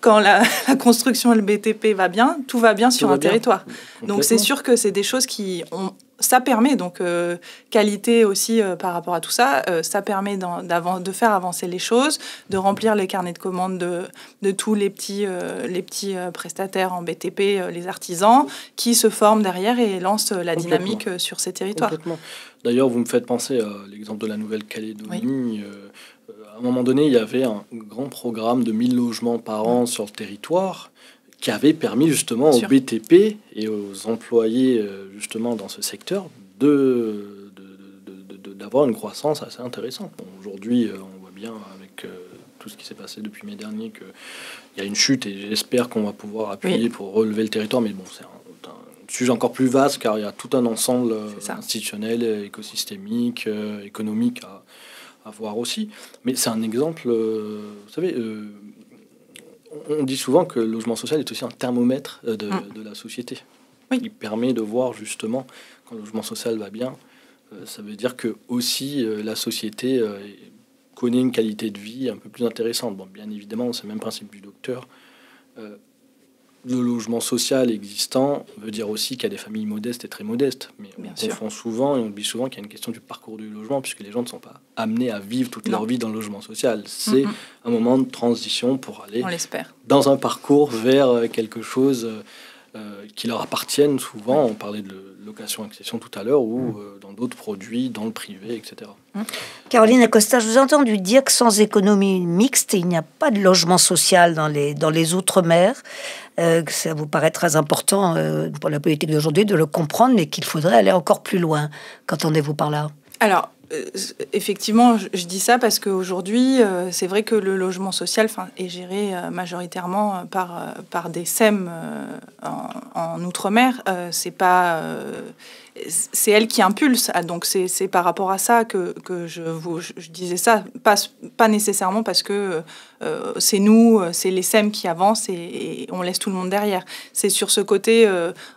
la construction et le BTP va bien, tout va bien sur un territoire. Donc, c'est sûr que c'est des choses qui ont... Ça permet, donc, qualité aussi par rapport à tout ça, ça permet de faire avancer les choses, de remplir les carnets de commandes de tous les petits prestataires en BTP, les artisans, qui se forment derrière et lancent la dynamique sur ces territoires. Complètement. D'ailleurs, vous me faites penser à l'exemple de la Nouvelle-Calédonie. À un moment donné, il y avait un grand programme de 1000 logements par an sur le territoire, qui avait permis justement au BTP et aux employés justement dans ce secteur d'avoir une croissance assez intéressante. Bon, aujourd'hui, on voit bien avec tout ce qui s'est passé depuis mai dernier qu'il y a une chute et j'espère qu'on va pouvoir appuyer pour relever le territoire. Mais bon, c'est un sujet encore plus vaste car il y a tout un ensemble institutionnel, écosystémique, économique à voir aussi. Mais c'est un exemple, vous savez... on dit souvent que le logement social est aussi un thermomètre de la société. Il permet de voir justement quand le logement social va bien. Ça veut dire que aussi la société connaît une qualité de vie un peu plus intéressante. Bon, bien évidemment, c'est le même principe du docteur. Le logement social existant veut dire aussi qu'il y a des familles modestes et très modestes. Mais on confond souvent et on oublie souvent qu'il y a une question du parcours du logement puisque les gens ne sont pas amenés à vivre toute leur vie dans le logement social. C'est un moment de transition pour aller dans un parcours vers quelque chose qui leur appartienne souvent. On parlait de location-accession tout à l'heure ou dans d'autres produits, dans le privé, etc. Caroline Acosta, je vous ai entendu dire que sans économie mixte, il n'y a pas de logement social dans les Outre-mer. Ça vous paraît très important pour la politique d'aujourd'hui de le comprendre, mais qu'il faudrait aller encore plus loin. Qu'entendez-vous par là ? Alors, effectivement, je dis ça parce qu'aujourd'hui, c'est vrai que le logement social est géré majoritairement par des SEM en Outre-mer. C'est elle qui impulse. Donc, c'est par rapport à ça que je disais ça. Pas nécessairement parce que c'est nous, c'est les SEM qui avancent et on laisse tout le monde derrière. C'est sur ce côté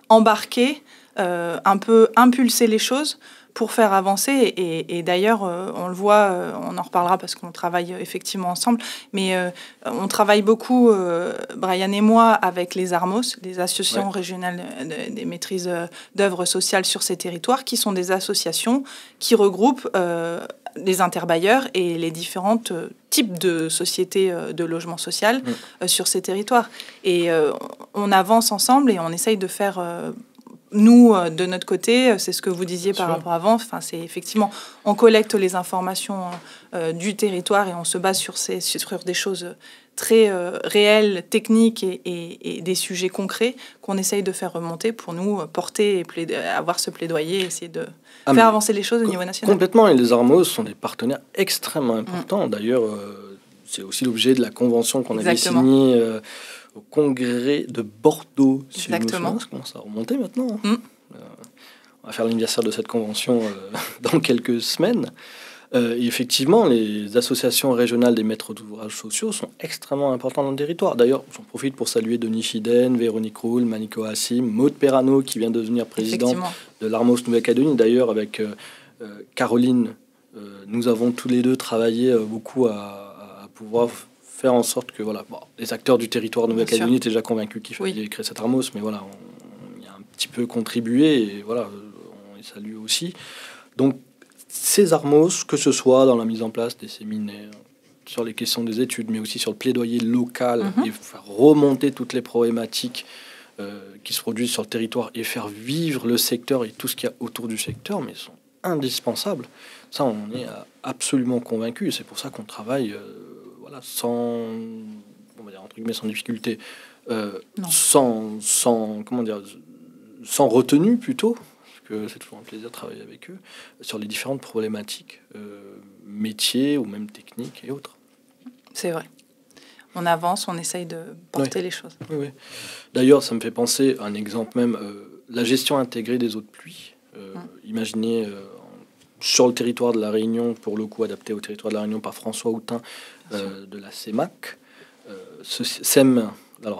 embarqué, un peu impulser les choses pour faire avancer. Et d'ailleurs, on le voit, on en reparlera parce qu'on travaille effectivement ensemble, mais on travaille beaucoup, Brian et moi, avec les ARMOS, les associations régionales des maîtrises d'œuvres sociales sur ces territoires, qui sont des associations qui regroupent les interbailleurs et les différents types de sociétés de logement social sur ces territoires. Et on avance ensemble et on essaye de faire... Nous, de notre côté, c'est ce que vous disiez par rapport à avant, c'est effectivement, on collecte les informations du territoire et on se base sur des choses très réelles, techniques et des sujets concrets qu'on essaye de faire remonter pour nous porter et avoir ce plaidoyer, essayer de faire avancer les choses au niveau national. Complètement, et les ARMOS sont des partenaires extrêmement importants. D'ailleurs, c'est aussi l'objet de la convention qu'on avait signée au congrès de Bordeaux. Exactement. Ça commence à remonter maintenant. On va faire l'anniversaire de cette convention dans quelques semaines. Et effectivement, les associations régionales des maîtres d'ouvrage sociaux sont extrêmement importantes dans le territoire. D'ailleurs, j'en profite pour saluer Denis Chiden, Véronique Roule, Maniko Hassim, Maud Perrano, qui vient de devenir présidente de l'ARMOS Nouvelle-Calédonie. D'ailleurs, avec Caroline, nous avons tous les deux travaillé beaucoup à pouvoir faire en sorte que les acteurs du territoire de Nouvelle-Calédonie étaient déjà convaincus qu'il fallait créer cette ARMOS, mais on y a un petit peu contribué et on les salue aussi. Donc ces ARMOS, que ce soit dans la mise en place des séminaires sur les questions des études, mais aussi sur le plaidoyer local et faire remonter toutes les problématiques qui se produisent sur le territoire et faire vivre le secteur et tout ce qu'il y a autour du secteur, mais sont indispensable. Ça, on est absolument convaincu. C'est pour ça qu'on travaille sans, on va dire, entre guillemets, sans difficulté, sans retenue plutôt, parce que c'est toujours un plaisir de travailler avec eux, sur les différentes problématiques, métiers ou même techniques et autres. C'est vrai. On avance, on essaye de porter les choses. Oui. D'ailleurs, ça me fait penser à un exemple même, la gestion intégrée des eaux de pluie. Imaginez sur le territoire de La Réunion, pour le coup adapté au territoire de La Réunion par François Houtin de la CEMAC,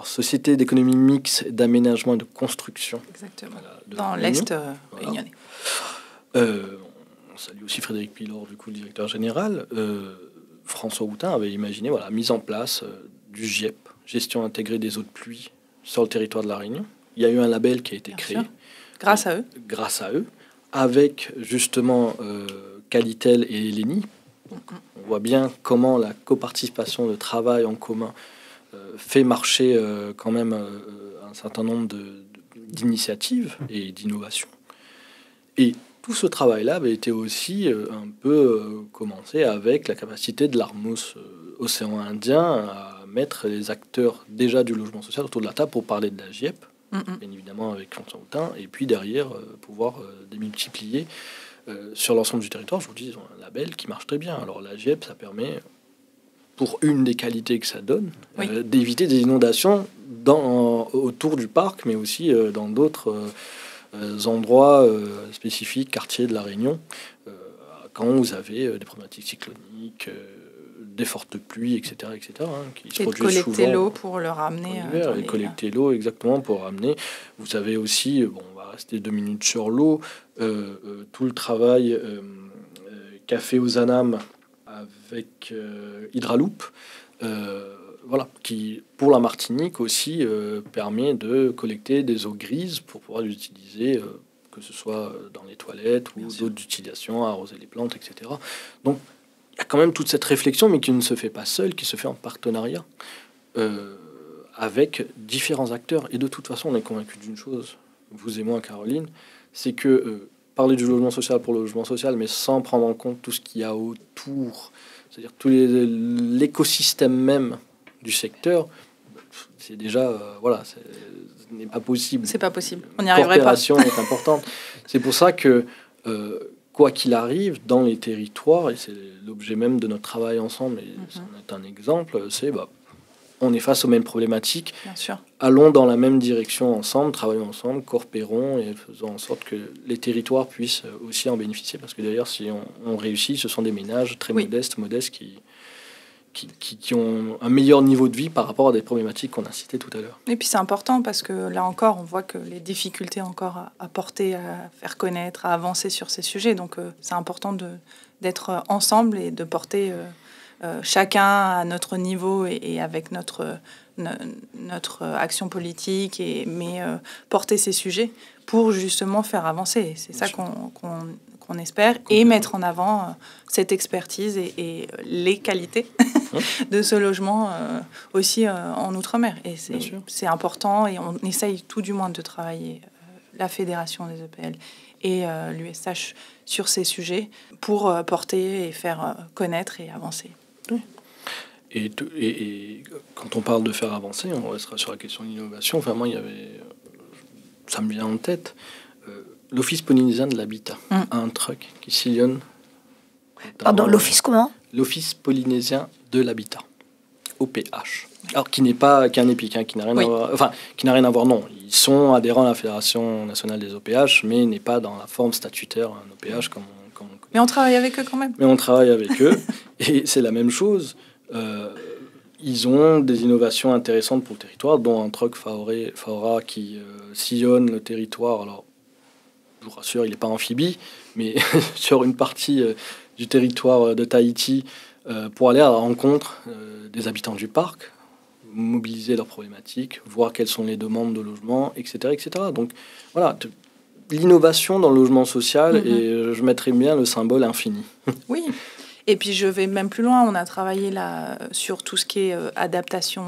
Société d'économie mixte d'aménagement et de construction. Exactement. Dans l'Est réunionnais. On salue aussi Frédéric Pilor, du coup, le directeur général. François Houtin avait imaginé mise en place du GIEP, gestion intégrée des eaux de pluie sur le territoire de La Réunion. Il y a eu un label qui a été créé. Grâce à eux. Grâce à eux, avec justement Qualitel et Eleni. On voit bien comment la coparticipation, le travail en commun fait marcher quand même un certain nombre d'initiatives et d'innovations. Et tout ce travail-là avait été aussi un peu commencé avec la capacité de l'ARMOS Océan Indien à mettre les acteurs déjà du logement social autour de la table pour parler de la GIEP, bien évidemment avec François Houtin, et puis derrière pouvoir démultiplier sur l'ensemble du territoire. Je vous dis, ils ont un label qui marche très bien. Alors la GIEP, ça permet, pour une des qualités que ça donne, d'éviter des inondations autour du parc, mais aussi dans d'autres endroits spécifiques, quartiers de La Réunion, quand vous avez des problématiques cycloniques, des fortes pluies, etc. Qui se produisent souvent. Et collecter l'eau pour le ramener. Et collecter l'eau, exactement, pour ramener. Vous avez aussi, on va rester 2 minutes sur l'eau, tout le travail qu'a fait Ozanam avec Hydraloop, qui, pour la Martinique aussi, permet de collecter des eaux grises pour pouvoir les utiliser, que ce soit dans les toilettes ou d'autres utilisations, arroser les plantes, etc. Donc, il y a quand même toute cette réflexion, mais qui ne se fait pas seule, qui se fait en partenariat avec différents acteurs. Et de toute façon, on est convaincu d'une chose, vous et moi, Caroline, c'est que parler du logement social pour le logement social, mais sans prendre en compte tout ce qu'il y a autour, c'est-à-dire tout l'écosystème même du secteur, c'est déjà ce n'est pas possible. C'est pas possible. On n'y arriverait pas. La coopération est importante. C'est pour ça que quoi qu'il arrive dans les territoires, et c'est l'objet même de notre travail ensemble, et c'en est un exemple, c'est on est face aux mêmes problématiques. Bien sûr. Allons dans la même direction ensemble, travaillons ensemble, coopérons et faisons en sorte que les territoires puissent aussi en bénéficier. Parce que d'ailleurs, si on réussit, ce sont des ménages très modestes qui ont un meilleur niveau de vie par rapport à des problématiques qu'on a citées tout à l'heure. Et puis c'est important parce que là encore, on voit que les difficultés encore à porter, à faire connaître, à avancer sur ces sujets. Donc c'est important d'être ensemble et de porter... chacun à notre niveau et avec notre action politique, mais porter ces sujets pour justement faire avancer. C'est ça qu'on espère, et mettre en avant cette expertise et les qualités de ce logement aussi en Outre-mer. Et c'est important, et on essaye tout du moins de travailler, la Fédération des EPL et l'USH, sur ces sujets pour porter et faire connaître et avancer. Et quand on parle de faire avancer, on restera sur la question de l'innovation. Enfin, moi, ça me vient en tête, l'Office polynésien de l'habitat a un truc qui sillonne. Pardon, l'Office comment ? L'Office polynésien de l'habitat, OPH. Alors, qui est un EPIC, qui n'a rien à voir. Enfin, qui n'a rien à voir, non. Ils sont adhérents à la Fédération nationale des OPH, mais n'est pas dans la forme statutaire un OPH comme on connaît. Mais on travaille avec eux quand même. Mais on travaille avec eux, et c'est la même chose. Ils ont des innovations intéressantes pour le territoire, dont un truc Faora qui sillonne le territoire. Alors, je vous rassure, il n'est pas amphibie, mais sur une partie du territoire de Tahiti, pour aller à la rencontre des habitants du parc, mobiliser leurs problématiques, voir quelles sont les demandes de logement, etc. Donc, voilà, l'innovation dans le logement social, et je mettrais bien le symbole infini. Oui. Et puis je vais même plus loin, on a travaillé là sur tout ce qui est adaptation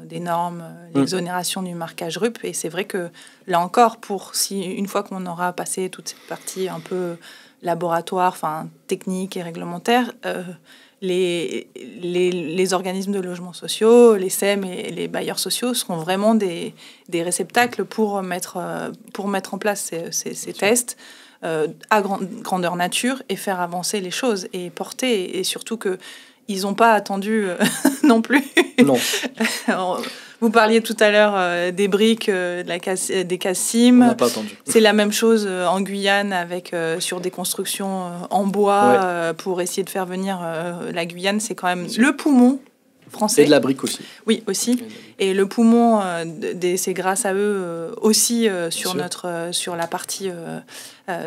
des normes, l'exonération du marquage RUP, et c'est vrai que là encore, une fois qu'on aura passé toute cette partie un peu laboratoires, techniques et réglementaires, les organismes de logements sociaux, les SEM et les bailleurs sociaux seront vraiment des réceptacles pour mettre en place ces tests à grandeur nature et faire avancer les choses et porter. Et surtout qu'ils n'ont pas attendu non plus. Non. Vous parliez tout à l'heure des briques, des CASIM. On n'a pas attendu. C'est la même chose en Guyane avec sur des constructions en bois pour essayer de faire venir la Guyane. C'est quand même le poumon français. Et de la brique aussi. Oui, aussi. Et le poumon, c'est grâce à eux aussi sur la partie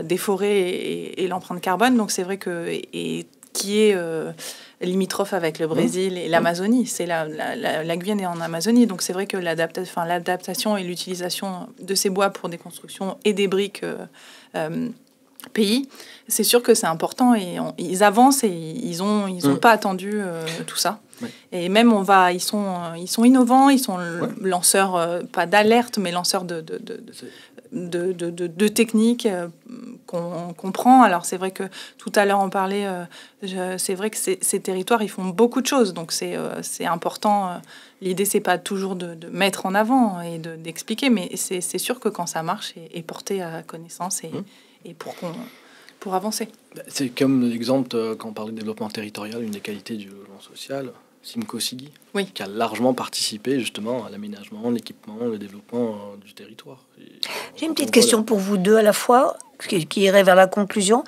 des forêts et l'empreinte carbone. Donc c'est vrai qui est limitrophe avec le Brésil et l'Amazonie. C'est la Guyane est en Amazonie, donc c'est vrai que l'adaptation et l'utilisation de ces bois pour des constructions et des briques pays, c'est sûr que c'est important et ils avancent et ils ont pas attendu tout ça. Ouais. Et même ils sont innovants, ils sont lanceurs pas d'alerte mais lanceurs de techniques qu'on comprend. Alors c'est vrai que tout à l'heure on parlait, c'est vrai que ces territoires ils font beaucoup de choses, donc c'est important. L'idée c'est pas toujours de mettre en avant et d'expliquer, mais c'est sûr que quand ça marche et porté à connaissance et pour avancer. C'est comme l'exemple quand on parlait de développement territorial, une des qualités du logement social. Simco Sigui, qui a largement participé justement à l'aménagement, l'équipement, le développement du territoire. J'ai une petite question pour vous deux à la fois, qui irait vers la conclusion.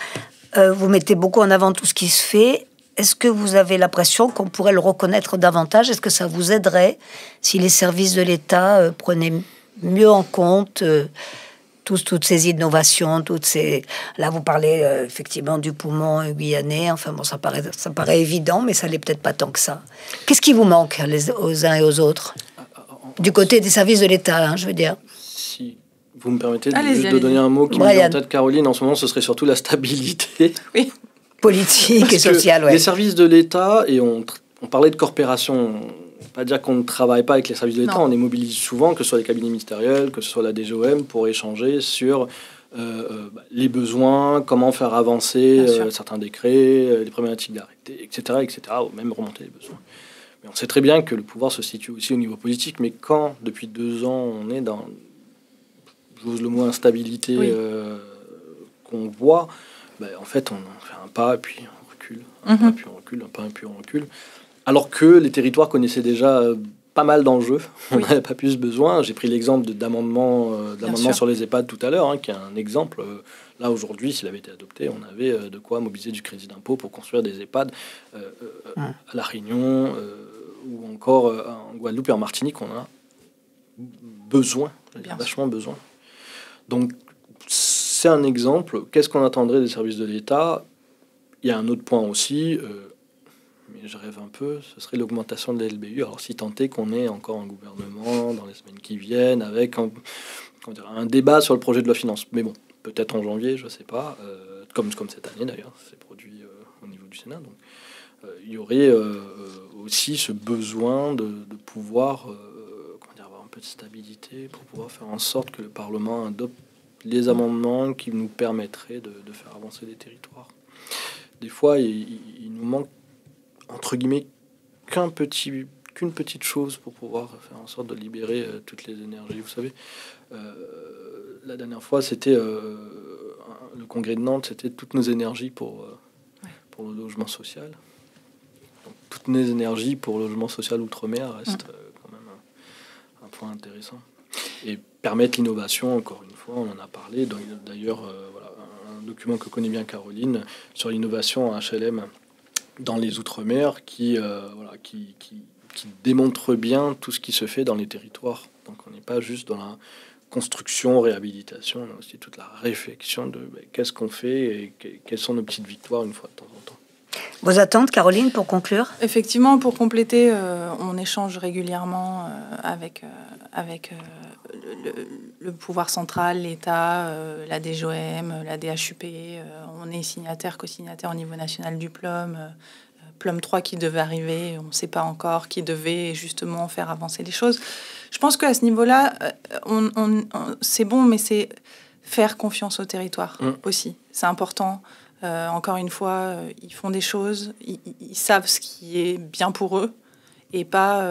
Vous mettez beaucoup en avant tout ce qui se fait. Est-ce que vous avez l'impression qu'on pourrait le reconnaître davantage? Est-ce que ça vous aiderait si les services de l'État prenaient mieux en compte toutes ces innovations, Là, vous parlez effectivement du poumon guyanais. Enfin bon, ça paraît évident, mais ça l'est peut-être pas tant que ça. Qu'est-ce qui vous manque aux uns et aux autres du côté des services de l'État, je veux dire? Si vous me permettez de donner un mot qui me vient en tête, Caroline, en ce moment, ce serait surtout la stabilité. Oui. Politique et sociale, Les services de l'État, et on parlait de coopération. Pas dire qu'on ne travaille pas avec les services de l'État, on les mobilise souvent, que ce soit les cabinets ministériels, que ce soit la DGOM, pour échanger sur les besoins, comment faire avancer certains décrets, les problématiques d'arrêté, etc., ou même remonter les besoins. Mais on sait très bien que le pouvoir se situe aussi au niveau politique, mais quand, depuis 2 ans, on est dans, j'ose le mot, instabilité qu'on voit, en fait, on fait un pas, et puis on recule, un pas, puis on recule, un pas, et puis on recule. Alors que les territoires connaissaient déjà pas mal d'enjeux, on n'avait pas plus besoin. J'ai pris l'exemple d'amendement sur les EHPAD tout à l'heure, qui est un exemple. Là, aujourd'hui, s'il avait été adopté, on avait de quoi mobiliser du crédit d'impôt pour construire des EHPAD à La Réunion ou encore en Guadeloupe et en Martinique. On a besoin, vachement besoin. Donc, c'est un exemple. Qu'est-ce qu'on attendrait des services de l'État? Il y a un autre point aussi... mais je rêve un peu, ce serait l'augmentation de la LBU. Alors, si tant est qu'on ait encore un gouvernement dans les semaines qui viennent, avec un débat sur le projet de loi finance. Mais bon, peut-être en janvier, je ne sais pas, comme cette année d'ailleurs, c'est produit au niveau du Sénat. Donc, il y aurait aussi ce besoin de pouvoir avoir un peu de stabilité pour pouvoir faire en sorte que le Parlement adopte les amendements qui nous permettraient de faire avancer les territoires. Des fois, il nous manque entre guillemets qu'une petite chose pour pouvoir faire en sorte de libérer toutes les énergies. Vous savez, la dernière fois, c'était le congrès de Nantes, c'était toutes nos énergies pour le logement social. Donc, toutes nos énergies pour le logement social outre-mer restent quand même un point intéressant. Et permettre l'innovation, encore une fois, on en a parlé. D'ailleurs, un document que connaît bien Caroline sur l'innovation en HLM dans les Outre-mer qui démontre bien tout ce qui se fait dans les territoires. Donc on n'est pas juste dans la construction, réhabilitation, on a aussi toute la réflexion de qu'est-ce qu'on fait et quelles sont nos petites victoires une fois de temps en temps. Vos attentes, Caroline, pour conclure? Effectivement, pour compléter, on échange régulièrement avec le pouvoir central, l'État, la DGOM, la DHUP. On est co-signataire au niveau national du PLOM. PLOM 3 qui devait arriver, on ne sait pas encore, qui devait justement faire avancer les choses. Je pense qu'à ce niveau-là, c'est bon, mais c'est faire confiance au territoire aussi. C'est important. Encore une fois, ils font des choses, ils savent ce qui est bien pour eux, et pas,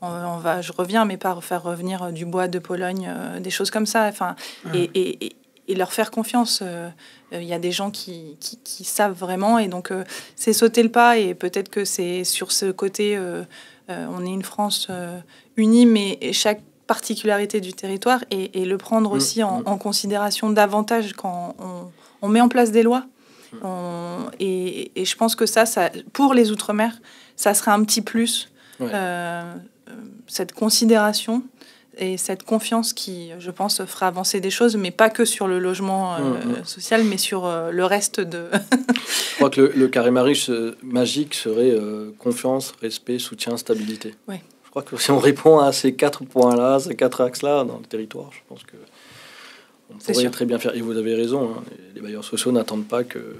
je reviens, mais pas faire revenir du bois de Pologne, des choses comme ça. Enfin, et leur faire confiance. Il y a des gens qui savent vraiment, et donc c'est sauter le pas, et peut-être que c'est sur ce côté, on est une France unie, mais chaque particularité du territoire, et le prendre aussi en considération davantage quand on met en place des lois. Et je pense que ça, pour les Outre-mer, ça serait un petit plus, cette considération et cette confiance qui, je pense, fera avancer des choses, mais pas que sur le logement social, mais sur le reste de... Je crois que le carré magique serait confiance, respect, soutien, stabilité. Oui. Je crois que si on répond à ces 4 points-là, ces 4 axes-là dans le territoire, je pense que on pourrait très bien faire. Et vous avez raison, hein, les bailleurs sociaux n'attendent pas que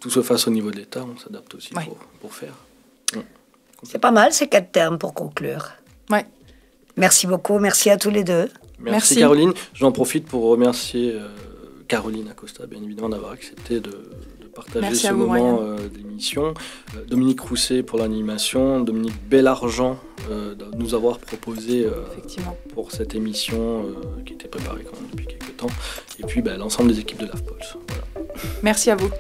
tout se fasse au niveau de l'État, on s'adapte aussi pour faire. C'est pas mal ces 4 termes pour conclure. Oui. Merci beaucoup, merci à tous les deux. Merci. Caroline. J'en profite pour remercier Caroline Acosta, bien évidemment, d'avoir accepté de partager ce moment d'émission. Dominique Rousset pour l'animation, Dominique Bellargent de nous avoir proposé pour cette émission qui était préparée quand même depuis quelques temps. Et puis l'ensemble des équipes de l'AFPOLS. Voilà. Merci à vous.